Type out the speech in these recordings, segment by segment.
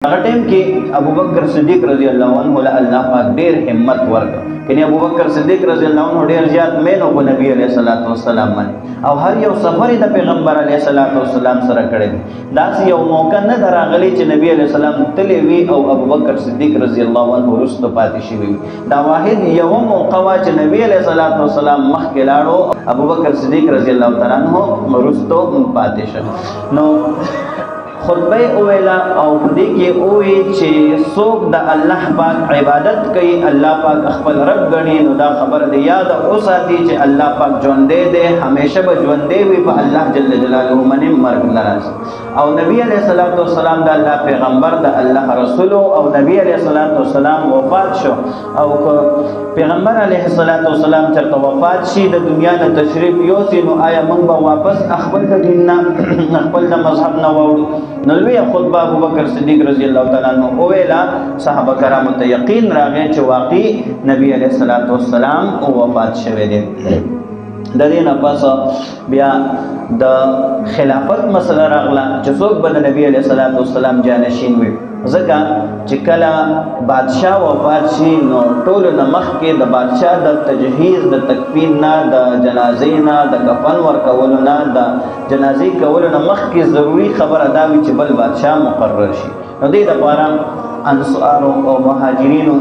هغه ټیم کې ابوبکر صدیق رضی الله عنه له الله پاک ډېر همت ورکړ. کني ابوبکر صدیق رضی الله عنه ډېر زیات مینو په نبی علیه الصلاۃ والسلام باندې او هر یو سفر د پیغمبر علیه الصلاۃ والسلام سره کړی. داسې یو موقع نه دراغلی چې نبی علیه السلام تللی وي او ابوبکر صدیق رضی الله عنه وروسته پاتې شوی وي. دا واحد یو موقع وا چې نبی علیه الصلاۃ والسلام مخکې لاړو، ابوبکر صدیق رضی الله تعالی عنہ وروسته پاتې شو. نو خطبه اویلا او دې کې اوې چې څوک د الله پاک عبادت کوي، الله پاک خپل رب غني، نو دا خبر دی یاد اوساتي چې الله پاک ژوندې دی، همیشه به ژوندې وي په الله جل جلاله باندې مرګ ناراض. او نبی علیہ الصلوۃ والسلام د الله پیغمبر د الله رسول او نبی علیہ الصلوۃ والسلام وفات شو او پیغمبر علیہ الصلوۃ والسلام چرته وفات شي د دنیا نه تشریف یوسي، نو آیا موږ به واپس خپل د دین نه خپل د مذهب نه وړو؟ نو لوی خطبه ابوبکر صدیق رضی الله تعالی عنہ اویلا، صحابه کرامو ته یقین راغی چې واقعي نبی علیہ الصلوۃ والسلام وفات شوی دی. د دې نه پس بیا د خلافت مسله راغله چې څوک به د نبی علیہ الصلوۃ والسلام جانشین وي. ځکه چې کله بادشاه وفات شي نو ټولو نه مخکې د بادشاه د تجهیز د تکفین نه، د جنازې نه، د کفن ورکولو نه، د جنازې کولو نه مخکې ضروري خبره دا وي چې بل بادشاه مقرر شي. نو دې دپاره انصارو او مهاجرینو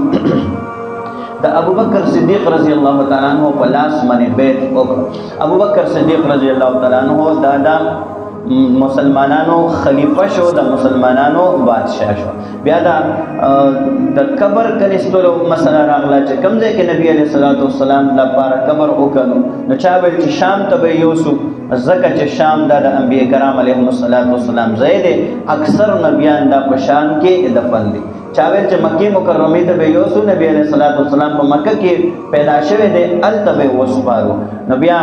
د ابوبکر صدیق رضی الله تعالی عنہ په لاس باندې بیعت وکړ. ابوبکر صدیق رضی الله تعالی عنہ دا مسلمانانو خلیفہ شو، د مسلمانانو بادشاہ شو. بیا د قبر کنيستلو مسله راغله چې کوم ځای کې نبی علیہ الصلوۃ والسلام لپاره قبر وکړو، نو چا ویل چې شام ته به یوسو، ځکه چې شام د انبیاء کرام علیهم الصلوۃ والسلام ځای دی، اکثر نبیان دا په شام کې دفن دي. چا ویل چې مکه مکرمه ته به یوسو، نبی علیہ الصلوۃ والسلام په مکه کې پیدا شوی دی، الته به وسپارو. نو بیا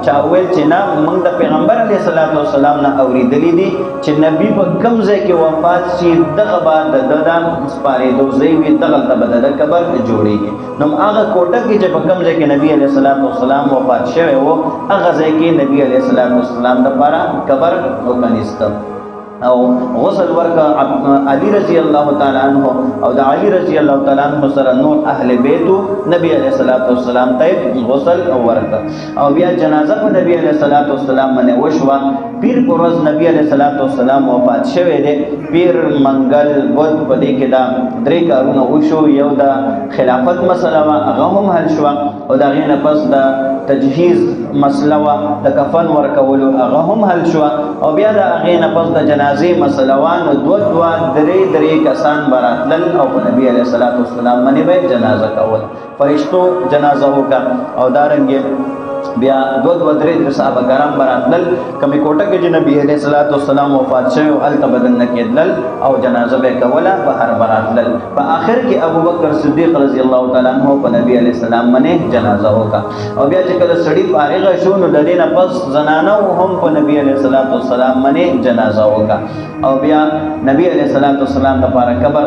چا ویل چې نه، موږ د پیغمبر علیہ الصلوۃ والسلام نه اوریدلی دي چې نبی په کوم ځای کې وفات شي دغه بعد د دام سپارېدو ځای وي، دغه ته به د قبر جوړیږي. نو هغه کوټه کې چې په کوم ځای کې نبی علیہ الصلوۃ والسلام وفات شوی و، هغه ځای کې نبی علیہ الصلوۃ والسلام لپاره قبر وکنيسته او غسل ورکا علی رضی الله تعالی عنہ او د علی رضی الله تعالی عنہ سره نور اهل بیتو نبی علیہ الصلوۃ والسلام ته غسل ورکا. او بیا جنازه په نبی علیہ الصلوۃ والسلام باندې وشوه. پیر پروز نبی علیہ الصلوۃ والسلام وفات شوی دی. پیر منګل بود په دې کې دا درې کارونه وشو. یو د خلافت مسله هغه هم حل شو، او دا غینه پس د تجهیز مسله وا د کفن ورکولو هغه هم حل شو، او بیا د غینه پس د جنازې مسله وان دو درې کسان براتل او په نبی علیہ الصلوۃ والسلام باندې به جنازه کول. فرشتو جنازه وکړه او دارنګ بیا دو درې صحابه کرام براتل. کمی کوټه کې چې نبی علیہ الصلوۃ والسلام وفات شوی او الته بدن نه کېدل او جنازه به کوله، بهر براتل. په آخر کې ابوبکر صدیق رضی الله تعالی عنہ په نبی علیہ السلام باندې جنازه وکړه. او بیا چې کله سړی فارغ شو نو د دې نه پس زنانه هم په نبی علیہ الصلوۃ والسلام باندې جنازه وکړه. او بیا نبی علیہ الصلوۃ والسلام لپاره قبر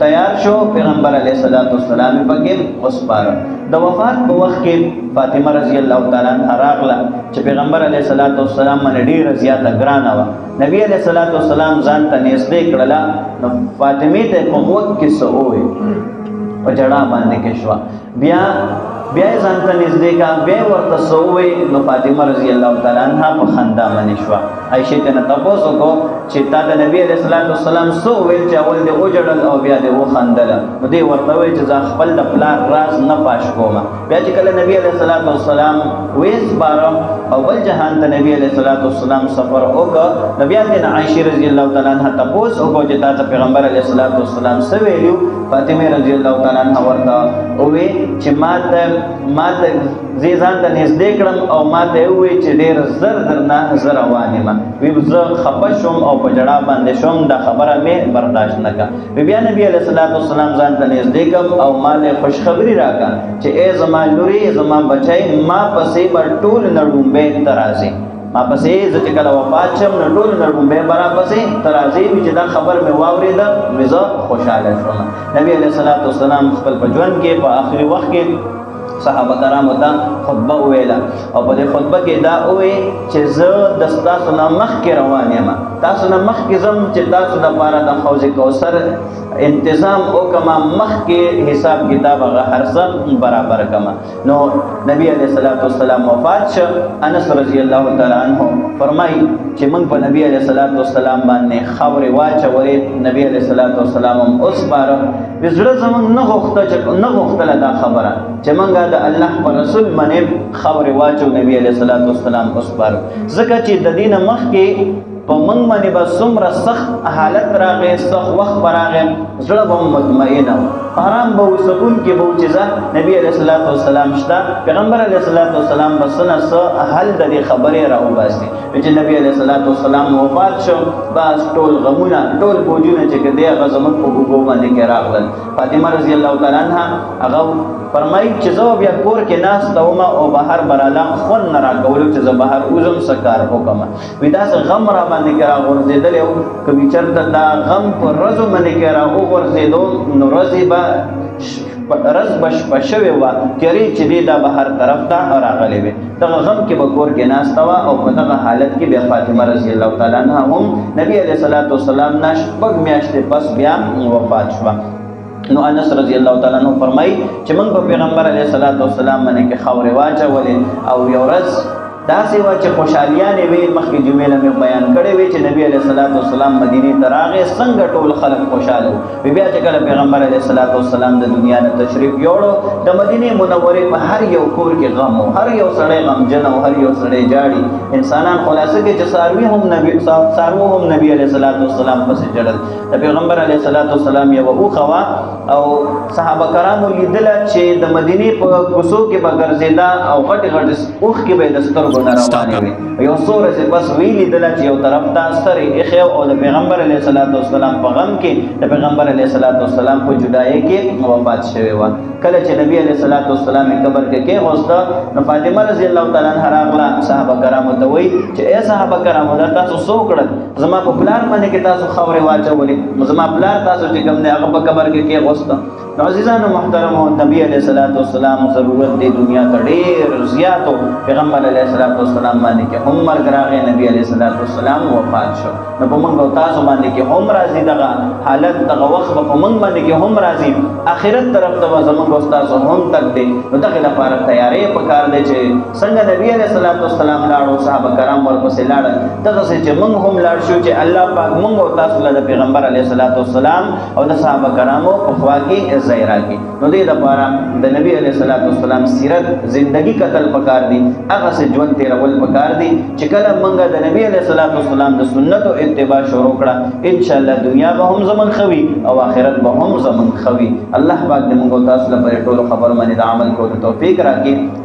تیار شو. پیغمبر علیہ الصلوۃ والسلام پکې وسپاره. د وفات په وخت کې فاطمه رضی الله تعالی عنها راغله چې پیغمبر علیہ الصلوۃ والسلام باندې ډیره زیاته ګرانه وه. نبی علیہ الصلوۃ والسلام ځان ته نږدې کړله، نو فاطمه ته په موت کې څه وویل، په جړا باندې کې شوه. بیا ځان ته نږدې کا، بیا ورته څه وویل، نو فاطمه رضی الله تعالی عنها په خندا باندې شوه. عایشې ته نه تپوس وکړو چې تا د نبی علیہ الصلوۃ والسلام څه وویل چې اول دې وجړل او بیا دې وخندله. نو دې ورته وویل چې زه خپل د پلار راز نه فاش کوم. بیا چې کله نبی علیہ الصلوۃ والسلام وسپارم او بل جهان ته نبی علیہ الصلوۃ والسلام سفر وکړ، نو بیا دې عایشې رضی الله تعالی عنها تپوس وکړو چې تا ته پیغمبر علیہ الصلوۃ والسلام څه ویلو. فاطمه رضی الله تعالی عنها ورته وویل چې ماته زه ځان ته نږدې کړم او ماته وویل چې ډېر زر درنه زه روان یم. وی زه خفه شوم او په جړا باندې شوم، دا خبره مې برداشت نه کړه. بیا نبی علیہ الصلوۃ والسلام ځان ته نږدې کړم او ما له خوشخبری راکړه چې ای زما لورې، زما بچی، ما پسې به ټول نړومبې ته راځي. ما پسې زه چې کله وفات شم نو ټول نړومبې به را پسې ته راځي. چې دا خبر مې واورېده زه خوشحاله شوم. نبی علیہ الصلوۃ والسلام خپل په ژوند کې په آخري وخت کې صحابه کرامو ته خطبه ویله او په دې خطبه کې دا وې چې زه د تاسو نه مخکې روان یم تاسو نه مخکې ځم چې تاسو دپاره د حوض کوثر انتظام وکما مخکې حساب کتاب هغه هر څه برابر کما نو نبی علیہ الصلوۃ والسلام وفات شو انس رضی الله تعالی عنہ فرمای چې موږ په نبی علیہ الصلوۃ والسلام باندې خبره واچولې نبی علیہ الصلوۃ والسلام اوس بار وزړه زمون نه غوښتل دا خبره چې موږ د الله پر رسول باندې خبره واچو نبی علیہ الصلوۃ والسلام اوس بار ځکه چې د دین مخ کې په موږ باندې به څومره سخت حالت راغی سخت وخت به راغی زړه به مطمئن آرام به سکون کې به چې نبی علیہ الصلوۃ والسلام شته پیغمبر علیہ الصلوۃ والسلام بس نه حل د دې خبرې راوباسي چې نبی علیہ الصلوۃ والسلام وفات شو بس ټول غمونه ټول بوجونه چې کدی هغه زموږ په وګو باندې کې راغلل فاطمه رضی الله تعالی عنها هغه فرمایي چې زه بیا کور کې ناس دوم او بهر براله خون نه راکولو چې زه بهر اوزم سکار وکم ودا څه غم را باندې کې راغورځېدل او کبي چرته دا غم پر رزو باندې کې راغورځېدو نو رزي به رز بش پښوي وا کړي چې دا بهر طرف ته راغلي وي دغه غم کې به کور کې ناس توا او په دغه حالت کې بیا فاطمه رضی الله تعالی عنها هم نبی علیہ الصلوۃ والسلام ناش پګ میاشتې پس بیا وفات شو نو انس رضی الله تعالی عنہ فرمای چې موږ په پیغمبر علیه الصلاۃ والسلام باندې کې خاورې واچولې او یو ورځ داسې وا چې خوشالیانې وي مخکې جمعې مې بیان کړې وي چې نبی علیه الصلاۃ والسلام مدینې ته راغی څنګه ټول خلک خوشاله وي بیا چې کله پیغمبر علیه الصلاۃ والسلام د دنیا نه تشریف یوړو د مدینې منورې په هر یو کور کې غم او هر یو سړی غمجن او هر یو سړی جاړي انسانان خلاصه کې چې څاروي هم نبی علیه الصلاۃ والسلام پسې جړل د پیغمبر علیه الصلاۃ والسلام یو اوخوا او صحابه کرامو لیدل چې د مدینې په کوڅو کې به ګرځېدا او غټ اوخ کې به دستر یو سورہ سے بس ویلی دلا چې یو طرف ته سره اخیو او د پیغمبر علیه الصلاۃ والسلام په غم کې د پیغمبر علیه الصلاۃ والسلام په جدای کې وفات شوی و کله چې نبی علیه الصلاۃ والسلام قبر کې غوستا نو فاطمه رضی الله تعالی عنها راغله صحابه کرامو ته وایي چې اے صحابه کرامو دا تاسو څو کړل زما په پلان باندې کې تاسو خبره واچولې زما پلان تاسو چې کوم نه هغه په قبر کې غوستا نو عزیزانو محترمو نبی علیه الصلاۃ والسلام ضرورت دی دنیا ته ډېر زیاتو پیغمبر علیه الصلاۃ والسلام باندې کې هم مرګ راغی نبی علیه الصلاۃ والسلام وفات شو نو په موږ او تاسو باندې کې هم راځي دغه حالت دغه وخت په موږ باندې کې هم راځي آخرت طرف ته زموږ او تاسو هم تک دی نو دغه لپاره تیاری پکار دی چې څنګه نبی علیه الصلاۃ والسلام لاړو صحابه کرام ورپسې لاړل دغه چې موږ هم لاړ شو چې الله پاک موږ او تاسو له پیغمبر علیه الصلاۃ والسلام او د صحابه کرامو په خوا کې ظاهرا کی نو دې لپاره د نبی علیہ الصلوۃ والسلام سیرت زندگی قتل پکار دی هغه سے ژوند تیرول پکار دی چې کله موږ د نبی علیہ الصلوۃ والسلام د سنت او اتباع شروع کړه ان شاء الله دنیا به هم زمون خوي او آخرت به هم زمون خوي الله پاک دې موږ تاسو لپاره ټول خبر باندې عمل کولو توفیق راکړي